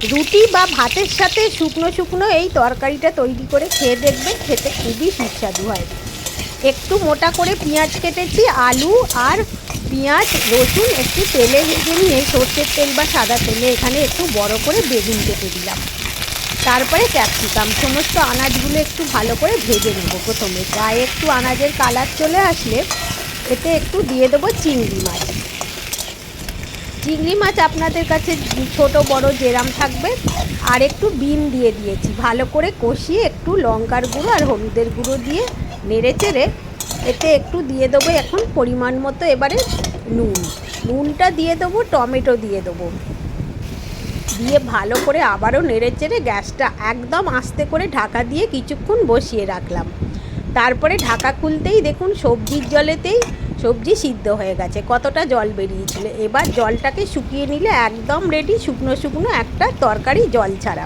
রুটি বা ভাতের সাথে শুকনো শুকনো এই তরকারিটা তৈরি করে খেয়ে দেখবেন, খেতে খুবই সুস্বাদু হয়। একটু মোটা করে পেঁয়াজ কেটেছি, আলু আর পেঁয়াজ রসুন একটু তেলে ভেজে নিয়ে, সর্ষের তেল বা সাদা তেলে এখানে একটু বড় করে বেগুন কেটে দিলাম। তারপরে ক্যাপসিকাম, সমস্ত আনাজগুলো একটু ভালো করে ভেজে নেব। প্রথমে গায়ে একটু আনাজের কালার চলে আসলে এতে একটু দিয়ে দেবো চিংড়ি মাছ। চিংড়ি মাছ আপনাদের কাছে ছোট বড় যেরাম থাকবে। আর একটু বিন দিয়ে দিয়েছি, ভালো করে কষিয়ে একটু লঙ্কার গুঁড়ো আর হলুদের গুঁড়ো দিয়ে নেড়ে চেড়ে এতে একটু দিয়ে দেবো এখন পরিমাণ মতো এবারে নুনটা দিয়ে দেবো, টমেটো দিয়ে দেবো, দিয়ে ভালো করে আবারও নেড়ে চেড়ে গ্যাসটা একদম আস্তে করে ঢাকা দিয়ে কিছুক্ষণ বসিয়ে রাখলাম। তারপরে ঢাকা খুলতেই দেখুন সবজির জলেতেই সবজি সিদ্ধ হয়ে গেছে, কতটা জল বেরিয়েছিল। এবার জলটাকে শুকিয়ে নিলে একদম রেডি, শুকনো শুকনো একটা তরকারি জল ছাড়া।